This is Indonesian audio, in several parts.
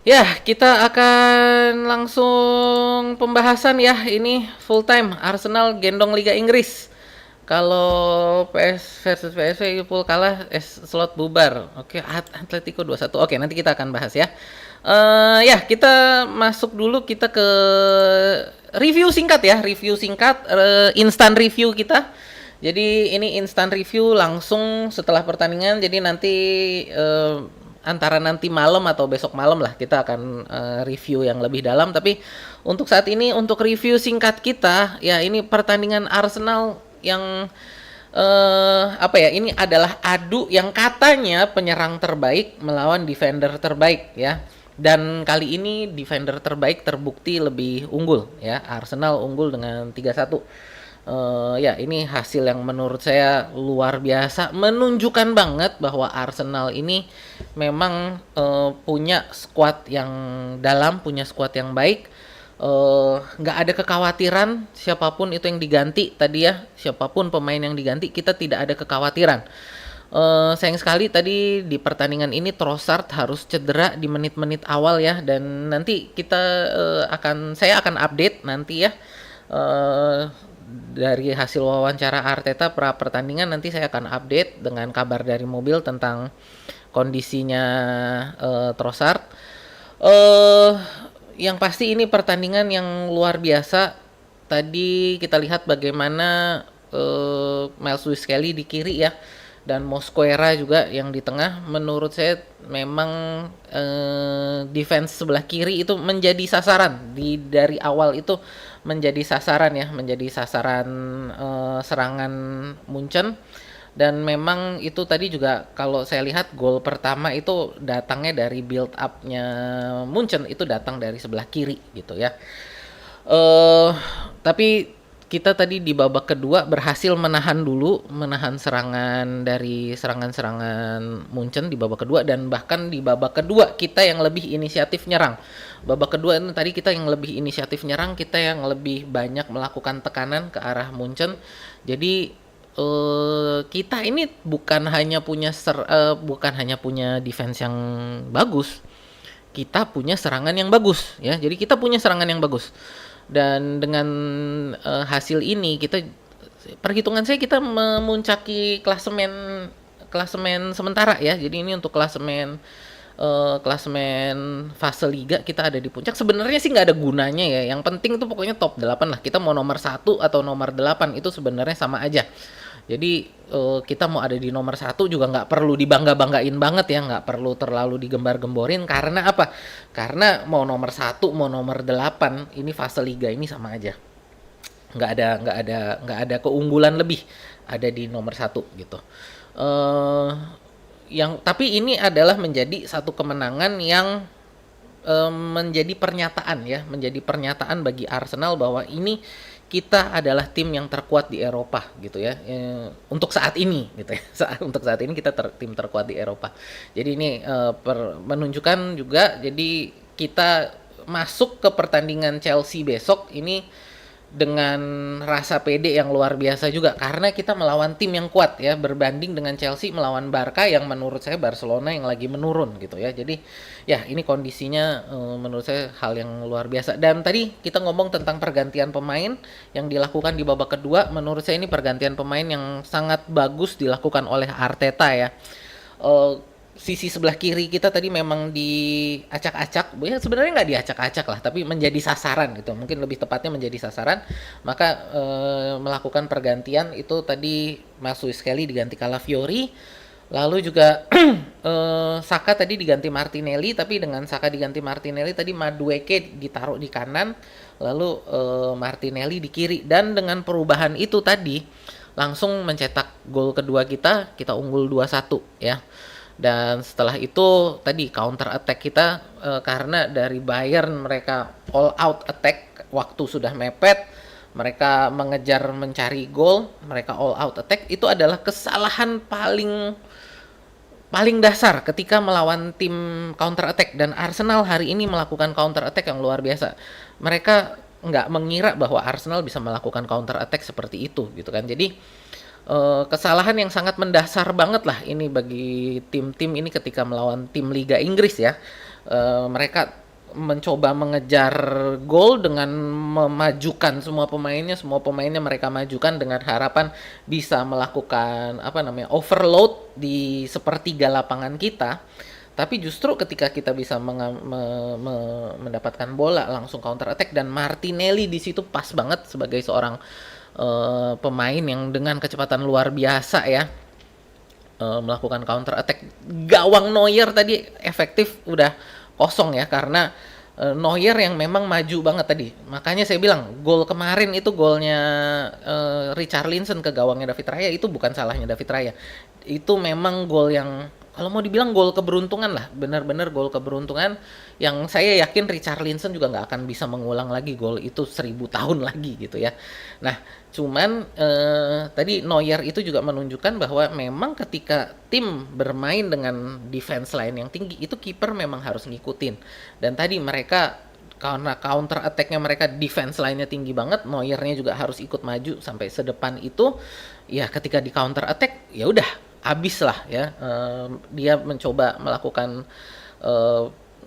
Ya, kita akan langsung pembahasan ya. Ini full time Arsenal gendong Liga Inggris. Kalau PS versus PSV full kalah, slot bubar. Oke, Atletico 2-1. Oke, nanti kita akan bahas ya. Ya, kita masuk dulu kita ke review singkat ya, review singkat, instant review kita. Jadi ini instant review langsung setelah pertandingan. Jadi nanti antara nanti malam atau besok malam lah kita akan review yang lebih dalam. Tapi untuk saat ini untuk review singkat kita ya ini pertandingan Arsenal yang apa ya, ini adalah adu yang katanya penyerang terbaik melawan defender terbaik ya. Dan kali ini defender terbaik terbukti lebih unggul ya. Arsenal unggul dengan 3-1. Ya ini hasil yang menurut saya luar biasa, menunjukkan banget bahwa Arsenal ini memang punya squad yang dalam, punya squad yang baik. Nggak ada kekhawatiran siapapun itu yang diganti tadi ya, siapapun pemain yang diganti kita tidak ada kekhawatiran. Sayang sekali tadi di pertandingan ini Trossard harus cedera di menit-menit awal ya, dan nanti kita saya akan update nanti ya. Dari hasil wawancara Arteta pra pertandingan nanti saya akan update dengan kabar dari mobil tentang kondisinya Trossard. Eh yang pasti ini pertandingan yang luar biasa. Tadi kita lihat bagaimana Miles Lewis Kelly di kiri ya, dan Mosquera juga yang di tengah. Menurut saya memang defense sebelah kiri itu menjadi sasaran dari awal, itu menjadi sasaran ya, menjadi sasaran serangan Munchen. Dan memang itu tadi juga kalau saya lihat gol pertama itu datangnya dari build up-nya Munchen, itu datang dari sebelah kiri gitu ya. Tapi kita tadi di babak kedua berhasil menahan serangan dari serangan Munchen di babak kedua, dan bahkan di babak kedua kita yang lebih inisiatif nyerang. Babak kedua ini tadi kita yang lebih inisiatif nyerang, kita yang lebih banyak melakukan tekanan ke arah Munchen. Jadi kita ini bukan hanya punya defense yang bagus, kita punya serangan yang bagus ya. Jadi kita punya serangan yang bagus. Dan dengan hasil ini perhitungan saya kita memuncaki klasemen sementara ya. Jadi ini untuk klasemen fase liga kita ada di puncak. Sebenarnya sih nggak ada gunanya ya. Yang penting itu pokoknya top 8 lah. Kita mau nomor 1 atau nomor 8 itu sebenarnya sama aja. Jadi kita mau ada di nomor 1 juga nggak perlu dibangga-banggain banget ya, nggak perlu terlalu digembar-gemborin. Karena apa? Karena mau nomor 1 mau nomor 8 ini fase liga ini sama aja. Nggak ada keunggulan lebih ada di nomor 1 gitu. Tapi ini adalah menjadi satu kemenangan yang menjadi pernyataan bagi Arsenal bahwa ini kita adalah tim yang terkuat di Eropa gitu ya, untuk saat ini gitu ya. Untuk saat ini kita tim terkuat di Eropa. Jadi ini menunjukkan juga, jadi kita masuk ke pertandingan Chelsea besok ini dengan rasa pede yang luar biasa juga, karena kita melawan tim yang kuat ya, berbanding dengan Chelsea melawan Barca yang menurut saya Barcelona yang lagi menurun gitu ya. Jadi ya ini kondisinya menurut saya hal yang luar biasa. Dan tadi kita ngomong tentang pergantian pemain yang dilakukan di babak kedua, menurut saya ini pergantian pemain yang sangat bagus dilakukan oleh Arteta ya. Sisi sebelah kiri kita tadi memang diacak-acak, ya sebenarnya nggak diacak-acak lah, tapi menjadi sasaran gitu, mungkin lebih tepatnya menjadi sasaran. Maka melakukan pergantian itu tadi, Miles Lewis Kelly diganti Calafiori, lalu juga Saka tadi diganti Martinelli. Tapi dengan Saka diganti Martinelli tadi Madueke ditaruh di kanan, lalu Martinelli di kiri. Dan dengan perubahan itu tadi langsung mencetak gol kedua, kita unggul 2-1 ya. Dan setelah itu tadi counter attack kita, karena dari Bayern mereka all out attack, waktu sudah mepet, mereka mengejar mencari gol, mereka all out attack. Itu adalah kesalahan paling dasar ketika melawan tim counter attack, dan Arsenal hari ini melakukan counter attack yang luar biasa. Mereka nggak mengira bahwa Arsenal bisa melakukan counter attack seperti itu gitu kan. Jadi kesalahan yang sangat mendasar banget lah ini bagi tim-tim ini ketika melawan tim Liga Inggris ya. Mereka mencoba mengejar gol dengan memajukan semua pemainnya mereka majukan dengan harapan bisa melakukan apa namanya overload di sepertiga lapangan kita. Tapi justru ketika kita bisa mendapatkan bola langsung counter attack, dan Martinelli di situ pas banget sebagai seorang pemain yang dengan kecepatan luar biasa ya, melakukan counter attack. Gawang Neuer tadi efektif udah kosong ya, karena Neuer yang memang maju banget tadi. Makanya saya bilang gol kemarin itu golnya Richarlison ke gawangnya David Raya itu bukan salahnya David Raya. Itu memang gol yang kalau mau dibilang gol keberuntungan lah, benar-benar gol keberuntungan yang saya yakin Richarlison juga nggak akan bisa mengulang lagi gol itu 1000 tahun lagi gitu ya. Nah, cuman tadi Neuer itu juga menunjukkan bahwa memang ketika tim bermain dengan defense line yang tinggi itu kiper memang harus ngikutin. Dan tadi mereka karena counter attack-nya mereka defense line-nya tinggi banget, Neuer-nya juga harus ikut maju sampai sedepan itu. Ya ketika di counter attack ya udah habis lah ya. Dia mencoba melakukan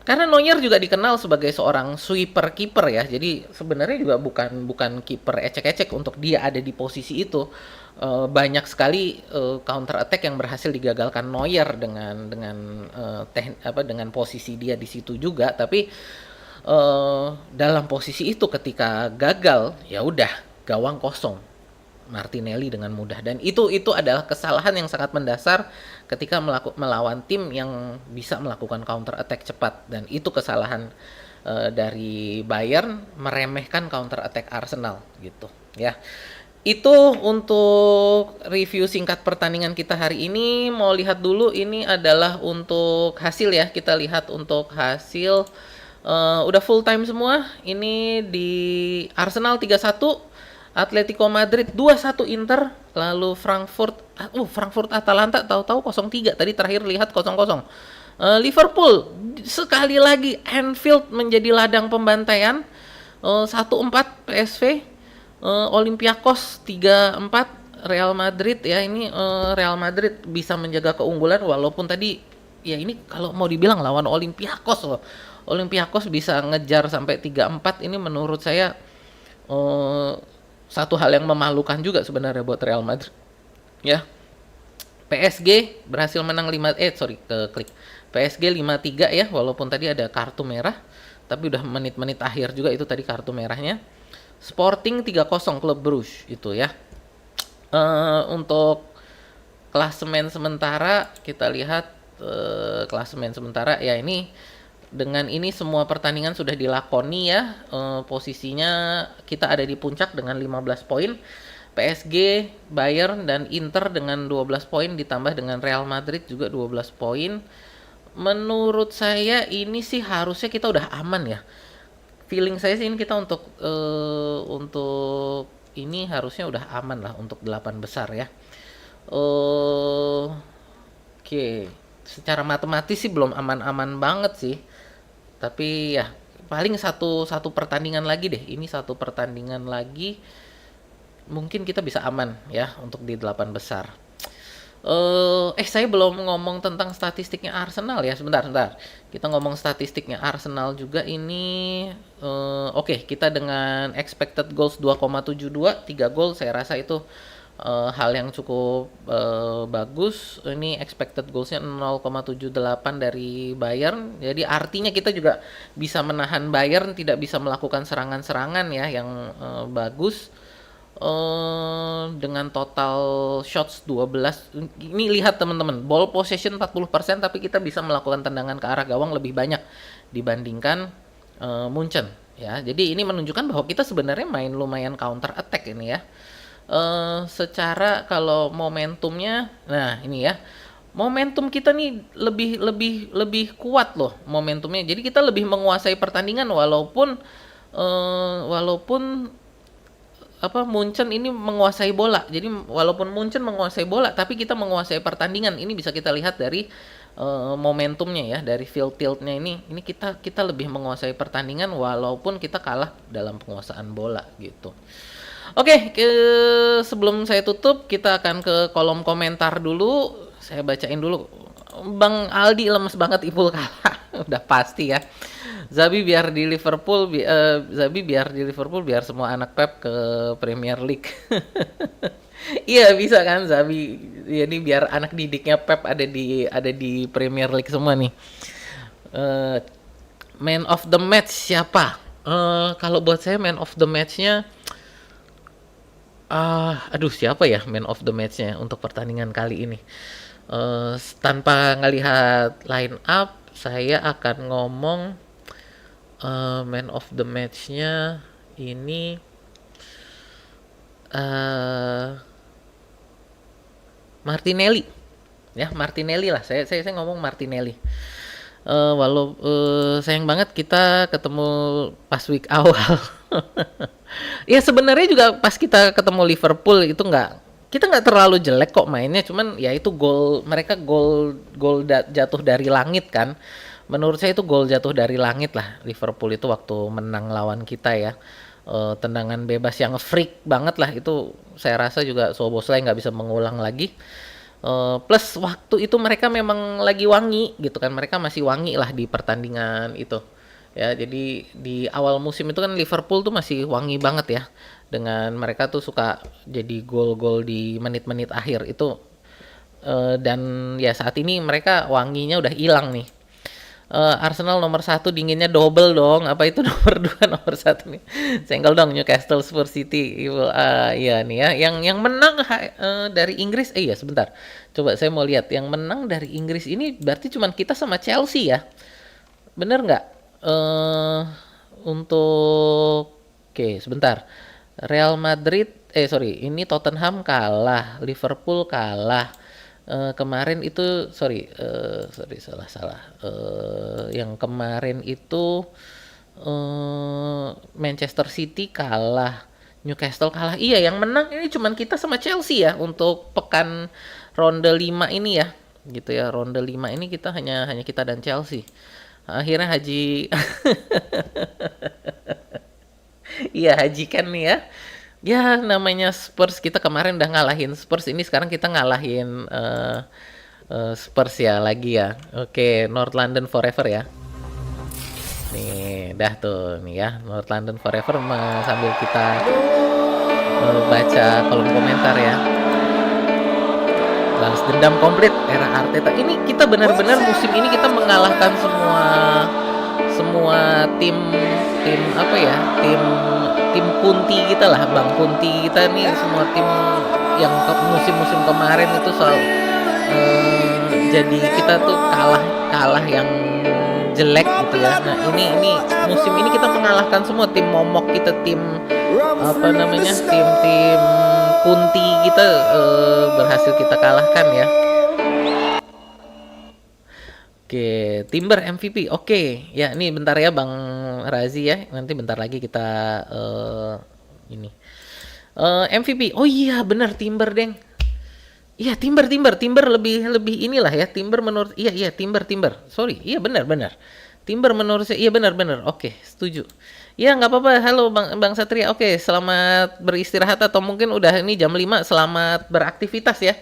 karena Neuer juga dikenal sebagai seorang sweeper kiper ya. Jadi sebenarnya juga bukan kiper ecek-ecek untuk dia ada di posisi itu. Banyak sekali counter attack yang berhasil digagalkan Neuer dengan posisi dia di situ juga. Tapi dalam posisi itu ketika gagal ya udah gawang kosong. Martinelli dengan mudah, dan itu adalah kesalahan yang sangat mendasar ketika melawan tim yang bisa melakukan counter attack cepat, dan itu kesalahan dari Bayern meremehkan counter attack Arsenal gitu ya. Itu untuk review singkat pertandingan kita hari ini. Mau lihat dulu ini adalah untuk hasil ya. Kita lihat untuk hasil udah full time semua. Ini di Arsenal 3-1, Atletico Madrid 2-1 Inter, lalu Frankfurt Atalanta tahu-tahu 0-3. Tadi terakhir lihat 0-0. Liverpool sekali lagi Anfield menjadi ladang pembantaian, 1-4 PSV. Olympiakos 3-4 Real Madrid ya. Ini Real Madrid bisa menjaga keunggulan walaupun tadi ya ini kalau mau dibilang lawan Olympiakos loh. Olympiakos bisa ngejar sampai 3-4, ini menurut saya satu hal yang memalukan juga sebenarnya buat Real Madrid ya. PSG berhasil menang PSG 5-3 ya, walaupun tadi ada kartu merah, tapi udah menit-menit akhir juga itu tadi kartu merahnya. Sporting 3-0 Klub Brugge itu ya. Untuk klasemen sementara kita lihat klasemen sementara ya, ini dengan ini semua pertandingan sudah dilakoni ya. Posisinya kita ada di puncak dengan 15 poin. PSG, Bayern, dan Inter dengan 12 poin ditambah dengan Real Madrid juga 12 poin. Menurut saya ini sih harusnya kita udah aman ya. Feeling saya sih ini kita untuk ini harusnya udah aman lah untuk 8 besar ya. Oke. Secara matematis sih belum aman-aman banget sih. Tapi ya paling satu pertandingan lagi deh. Ini satu pertandingan lagi mungkin kita bisa aman ya untuk di 8 besar. Saya belum ngomong tentang statistiknya Arsenal ya. Sebentar. Kita ngomong statistiknya Arsenal juga ini. Oke, kita dengan expected goals 2,72, 3 gol saya rasa itu hal yang cukup bagus. Ini expected goalsnya 0,78 dari Bayern. Jadi artinya kita juga bisa menahan Bayern tidak bisa melakukan serangan-serangan ya yang bagus. Dengan total shots 12. Ini lihat teman-teman, ball possession 40%, tapi kita bisa melakukan tendangan ke arah gawang lebih banyak dibandingkan Munchen ya. Jadi ini menunjukkan bahwa kita sebenarnya main lumayan counter attack ini ya. Secara kalau momentumnya, nah ini ya, momentum kita nih lebih kuat loh momentumnya. Jadi kita lebih menguasai pertandingan walaupun Munchen ini menguasai bola. Jadi walaupun Munchen menguasai bola, tapi kita menguasai pertandingan. Ini bisa kita lihat dari momentumnya ya, dari field tiltnya ini kita lebih menguasai pertandingan walaupun kita kalah dalam penguasaan bola gitu. Oke, sebelum saya tutup, kita akan ke kolom komentar dulu. Saya bacain dulu. Bang Aldi lemes banget Ipul kalah. Udah pasti ya. Zabi biar di Liverpool, Zabi biar di Liverpool biar semua anak Pep ke Premier League. Iya bisa kan Zabi. Ini biar anak didiknya Pep ada di Premier League semua nih. Eh, Man of the match siapa? Kalau buat saya man of the match-nya, aduh siapa ya man of the match-nya untuk pertandingan kali ini? Tanpa ngelihat line up, saya akan ngomong man of the match-nya ini eh Martinelli. Ya, Martinelli lah. Saya ngomong Martinelli. Walau sayang banget kita ketemu pas week awal. Ya sebenarnya juga pas kita ketemu Liverpool itu kita nggak terlalu jelek kok mainnya, cuman ya itu gol mereka gol jatuh dari langit kan. Menurut saya itu gol jatuh dari langit lah Liverpool itu waktu menang lawan kita ya. Tendangan bebas yang freak banget lah itu, saya rasa juga Szoboszlai nggak bisa mengulang lagi. Plus waktu itu mereka memang lagi wangi gitu kan, mereka masih wangi lah di pertandingan itu ya. Jadi di awal musim itu kan Liverpool tuh masih wangi banget ya, dengan mereka tuh suka jadi gol-gol di menit-menit akhir itu. Dan ya saat ini mereka wanginya udah hilang nih. Arsenal nomor satu dinginnya double dong. Apa itu nomor dua nomor satu nih? Senggol dong Newcastle Spurs City. Iya nih ya. Yang menang dari Inggris. Iya sebentar. Coba saya mau lihat. Yang menang dari Inggris ini berarti cuma kita sama Chelsea ya. Bener nggak? Untuk Oke sebentar. Real Madrid. Sorry. Ini Tottenham kalah. Liverpool kalah. Kemarin itu sorry salah. Yang kemarin itu Manchester City kalah, Newcastle kalah. Iya, yang menang ini cuman kita sama Chelsea ya untuk pekan ronde 5 ini ya. Gitu ya, ronde 5 ini kita hanya kita dan Chelsea. Akhirnya Haji iya Haji kan nih ya. Ya namanya Spurs, kita kemarin udah ngalahin Spurs, ini sekarang kita ngalahin Spurs ya lagi ya. Oke, North London Forever ya. Nih, dah tuh nih ya, North London Forever sambil kita baca kolom komentar ya. Balas dendam komplit era Arteta. Ini kita benar-benar musim ini kita mengalahkan semua tim apa ya? Tim kunti kita lah, Bang Kunti kita nih, semua tim yang musim-musim kemarin itu jadi kita tuh kalah yang jelek gitu ya. Nah ini musim ini kita mengalahkan semua tim momok kita, tim apa namanya, tim kunti kita berhasil kita kalahkan ya. Oke, Timber MVP. Oke, ya ini bentar ya Bang Razi ya. Nanti bentar lagi kita ini MVP. Oh iya benar Timber deng. Iya Timber lebih inilah ya. Timber menurut iya Timber. Sorry, iya benar. Timber menurut saya iya benar. Oke, setuju. Ya nggak apa-apa. Halo Bang Satria. Oke, selamat beristirahat atau mungkin udah ini jam 5. Selamat beraktivitas ya.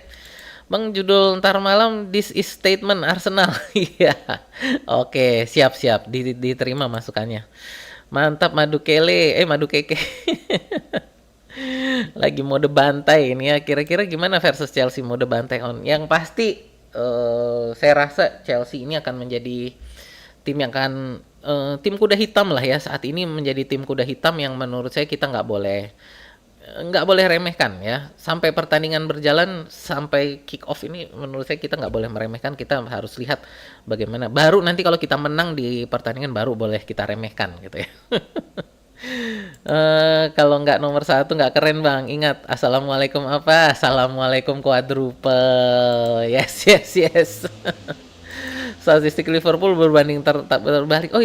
Bang, judul ntar malam This is Statement Arsenal. Iya. Oke, siap. Diterima masukannya. Mantap Madu Keke. Lagi mode bantai ini ya. Kira-kira gimana versus Chelsea mode bantai on? Yang pasti saya rasa Chelsea ini akan menjadi tim yang akan tim kuda hitam lah ya. Saat ini menjadi tim kuda hitam yang menurut saya kita nggak boleh remehkan ya. Sampai pertandingan berjalan, sampai kick off ini menurut saya kita nggak boleh meremehkan. Kita harus lihat bagaimana, baru nanti kalau kita menang di pertandingan baru boleh kita remehkan gitu ya. Kalau nggak nomor satu nggak keren Bang. Ingat, assalamualaikum apa? Assalamualaikum quadruple. Yes. Statistik Liverpool berbanding terbalik. Oh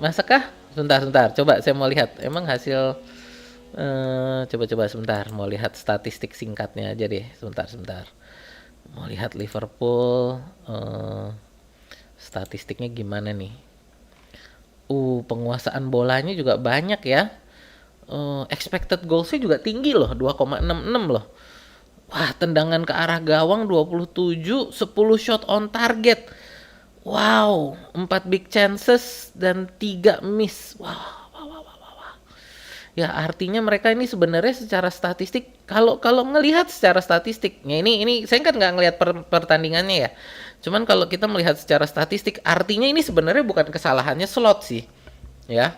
masakah? Sebentar, coba saya mau lihat emang hasil. Coba sebentar, mau lihat statistik singkatnya aja deh. Sebentar. Mau lihat Liverpool statistiknya gimana nih. Penguasaan bolanya juga banyak ya. Expected goals-nya juga tinggi loh, 2,66 loh. Wah, tendangan ke arah gawang 27, 10 shot on target. Wow, 4 big chances dan 3 miss. Wow, wow, wow, wow, wow, wow. Ya artinya mereka ini sebenarnya secara statistik, kalau kalau ngelihat secara statistiknya, ini saya kan nggak ngelihat pertandingannya ya. Cuman kalau kita melihat secara statistik, artinya ini sebenarnya bukan kesalahannya slot sih, ya.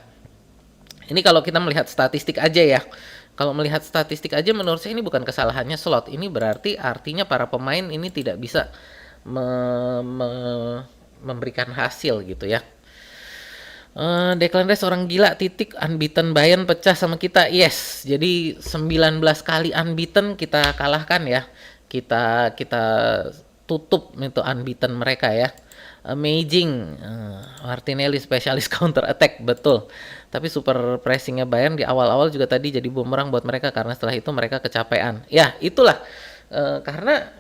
Ini kalau kita melihat statistik aja ya. Kalau melihat statistik aja menurut saya ini bukan kesalahannya slot. Ini berarti artinya para pemain ini tidak bisa memberikan hasil gitu ya. Declan Rice orang gila, titik, unbeaten Bayern pecah sama kita. Yes, jadi 19 kali unbeaten kita kalahkan ya. Kita tutup itu unbeaten mereka ya. Amazing. Martinelli spesialis counter attack, betul. Tapi super pressingnya Bayern di awal-awal juga tadi jadi bumerang buat mereka, karena setelah itu mereka kecapean. Ya, itulah. Karena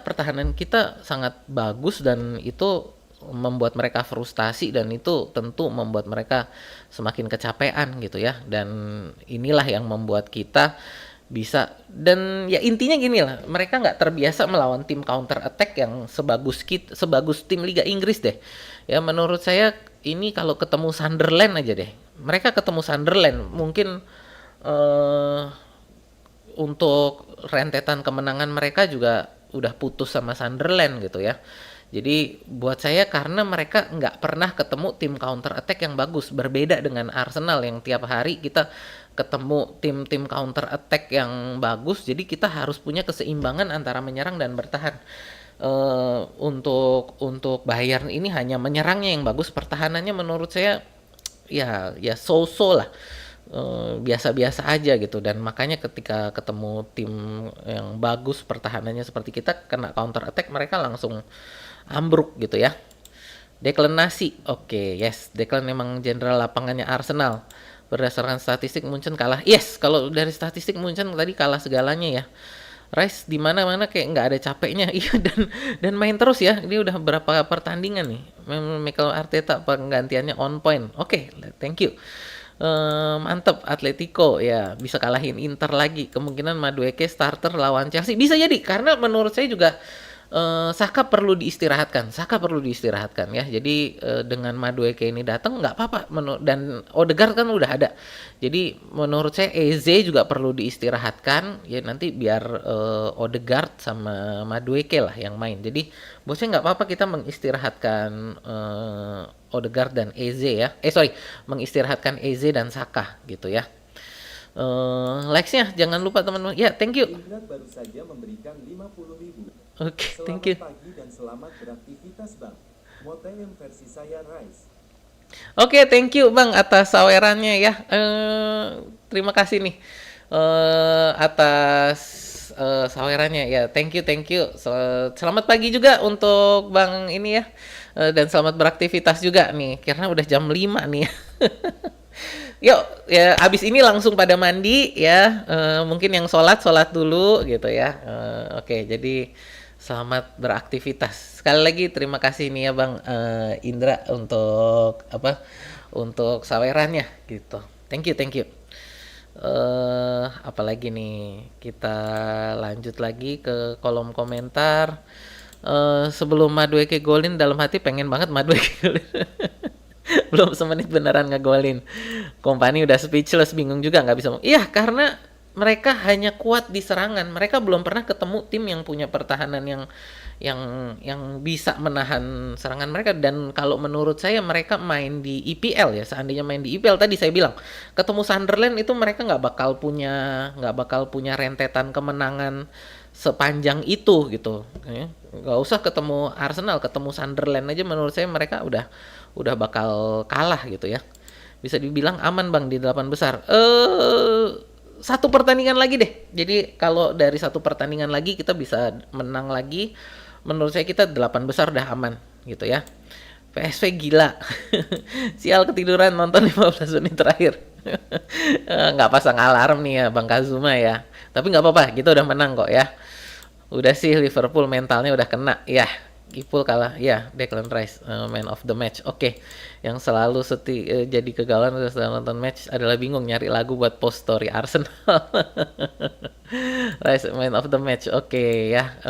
pertahanan kita sangat bagus dan itu membuat mereka frustasi, dan itu tentu membuat mereka semakin kecapean gitu ya. Dan inilah yang membuat kita bisa, dan ya intinya gini lah, mereka nggak terbiasa melawan tim counter attack yang sebagus tim Liga Inggris deh. Ya menurut saya ini kalau ketemu Sunderland aja deh. Mereka ketemu Sunderland mungkin untuk rentetan kemenangan mereka juga udah putus sama Sunderland gitu ya. Jadi buat saya karena mereka nggak pernah ketemu tim counter attack yang bagus, berbeda dengan Arsenal yang tiap hari kita ketemu tim-tim counter attack yang bagus. Jadi kita harus punya keseimbangan antara menyerang dan bertahan. Untuk Bayern ini hanya menyerangnya yang bagus, pertahanannya menurut saya ya so-so lah. Biasa-biasa aja gitu, dan makanya ketika ketemu tim yang bagus pertahanannya seperti kita, kena counter attack mereka langsung ambruk gitu ya. Declan Nasi, oke, yes, Declan memang jenderal lapangannya Arsenal. Berdasarkan statistik Munchen kalah. Yes, kalau dari statistik Munchen tadi kalah segalanya ya. Rice di mana-mana kayak nggak ada capeknya. Iya, dan main terus ya. Dia udah berapa pertandingan nih. Mikel Arteta penggantiannya on point. Oke, thank you. Mantep, Atletico ya bisa kalahin Inter lagi. Kemungkinan Madueke starter lawan Chelsea bisa jadi, karena menurut saya juga Saka perlu diistirahatkan ya. Jadi dengan Madueke ini datang nggak apa-apa, dan Odegaard kan udah ada. Jadi menurut saya Eze juga perlu diistirahatkan ya, nanti biar Odegaard sama Madueke lah yang main. Jadi buat saya nggak apa-apa kita mengistirahatkan Odegaard dan Eze ya. Mengistirahatkan Eze dan Saka gitu ya. Likes-nya jangan lupa teman-teman. Ya, thank you. Indra baru saja memberikan 50.000. Oke, thank you. Selamat pagi dan selamat beraktivitas Bang. Motem versi saya Rice. Oke, thank you Bang atas sawerannya ya. Terima kasih nih atas sawerannya ya. Thank you. Selamat pagi juga untuk Bang ini ya. Dan selamat beraktivitas juga nih. Karena udah jam 5 nih ya. Yuk, ya abis ini langsung pada mandi ya. Mungkin yang sholat dulu gitu ya. Oke, jadi selamat beraktivitas. Sekali lagi terima kasih nih ya Bang Indra untuk untuk sawerannya gitu. Thank you. Apalagi nih, kita lanjut lagi ke kolom komentar. Sebelum Madueke golin, dalam hati pengen banget Madueke golin. Belum semenit beneran ngegolin. Kompani udah speechless, bingung juga nggak bisa. Iya, karena mereka hanya kuat di serangan. Mereka belum pernah ketemu tim yang punya pertahanan yang bisa menahan serangan mereka. Dan kalau menurut saya mereka main di IPL ya, seandainya main di IPL tadi saya bilang ketemu Sunderland itu mereka nggak bakal punya rentetan kemenangan sepanjang itu gitu. Nggak usah ketemu Arsenal, ketemu Sunderland aja menurut saya mereka udah bakal kalah gitu ya. Bisa dibilang aman Bang di 8 besar. Satu pertandingan lagi deh. Jadi kalau dari satu pertandingan lagi kita bisa menang lagi, menurut saya kita 8 besar udah aman gitu ya. PSV gila. Sial ketiduran nonton 15 menit terakhir. Nggak pasang alarm nih ya Bang Kazuma ya. Tapi nggak apa-apa, kita udah menang kok ya. Udah sih Liverpool mentalnya udah kena ya. Ipul kalah, ya Declan Rice, man of the match. Oke, yang selalu jadi kegalauan setelah nonton match adalah bingung nyari lagu buat post story Arsenal. Rice man of the match. Oke ya.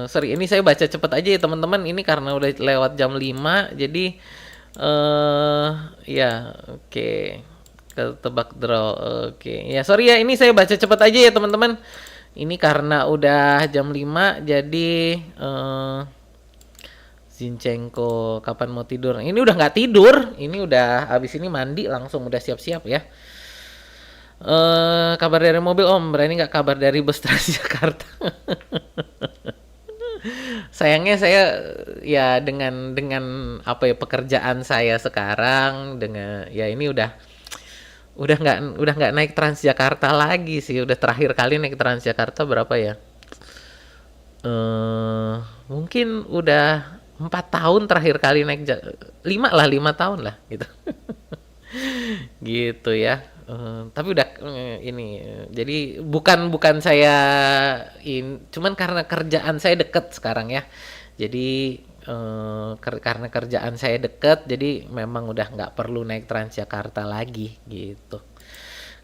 Sorry, ini saya baca cepet aja ya teman-teman. Ini karena udah lewat jam 5, jadi ya oke. Ketebak draw. Oke. Ya sorry ya, ini saya baca cepet aja ya teman-teman. Ini karena udah jam 5, jadi Zinchenko kapan mau tidur? Ini udah nggak tidur. Ini udah abis ini mandi langsung udah siap-siap ya. Kabar dari mobil Om, berani nggak kabar dari bus Transjakarta? Sayangnya saya ya dengan apa ya pekerjaan saya sekarang dengan ya ini udah nggak naik Transjakarta lagi sih. Udah terakhir kali naik Transjakarta berapa ya? Mungkin udah 4 tahun terakhir kali naik 5 tahun lah gitu. Gitu ya. Tapi udah ini jadi bukan saya cuman karena kerjaan saya deket sekarang ya. Jadi karena kerjaan saya deket, jadi memang udah nggak perlu naik Transjakarta lagi gitu.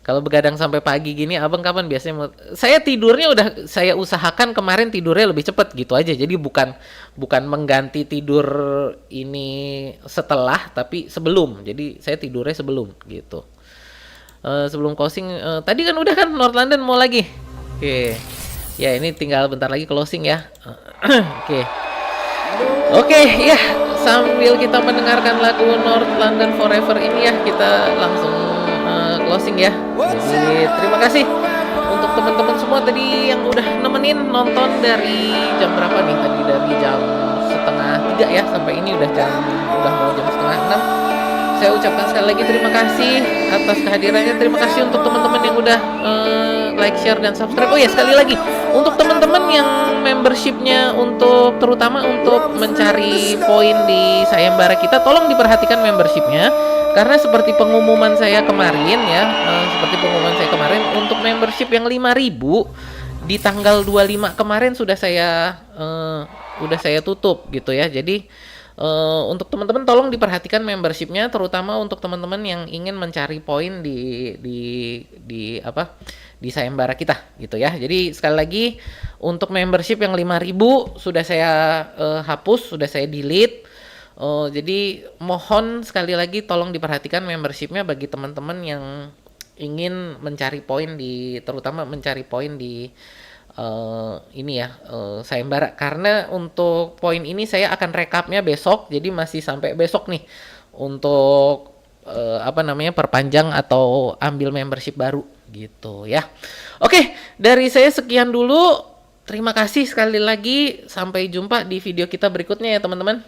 Kalau begadang sampai pagi gini, abang kapan biasanya mau? Saya tidurnya udah saya usahakan kemarin tidurnya lebih cepet gitu aja. Jadi bukan mengganti tidur ini setelah, tapi sebelum. Jadi saya tidurnya sebelum gitu. Sebelum closing, tadi kan udah kan North London mau lagi. Oke. Ya ini tinggal bentar lagi closing ya. Oke. Oke ya, sambil kita mendengarkan lagu North London Forever ini ya, kita langsung closing ya. Jadi terima kasih untuk teman-teman semua tadi yang udah nemenin nonton dari jam berapa nih? Tadi dari jam 2:30 ya sampai ini udah mau jam 5:30. Saya ucapkan sekali lagi terima kasih atas kehadirannya. Terima kasih untuk teman-teman yang udah like, share, dan subscribe. Oh ya sekali lagi untuk teman-teman yang membershipnya terutama untuk mencari poin di sayembara kita, tolong diperhatikan membershipnya. Karena seperti pengumuman saya kemarin ya, untuk membership yang 5.000 di tanggal 25 kemarin sudah saya tutup gitu ya. Jadi untuk teman-teman tolong diperhatikan membershipnya, terutama untuk teman-teman yang ingin mencari poin di sayembara kita gitu ya. Jadi sekali lagi untuk membership yang 5.000 sudah saya hapus, sudah saya delete. Jadi mohon sekali lagi tolong diperhatikan membershipnya bagi teman-teman yang ingin mencari poin terutama mencari poin di sayembara, karena untuk poin ini saya akan rekapnya besok, jadi masih sampai besok nih untuk perpanjang atau ambil membership baru gitu ya. Oke, dari saya sekian dulu. Terima kasih sekali lagi, sampai jumpa di video kita berikutnya ya teman-teman.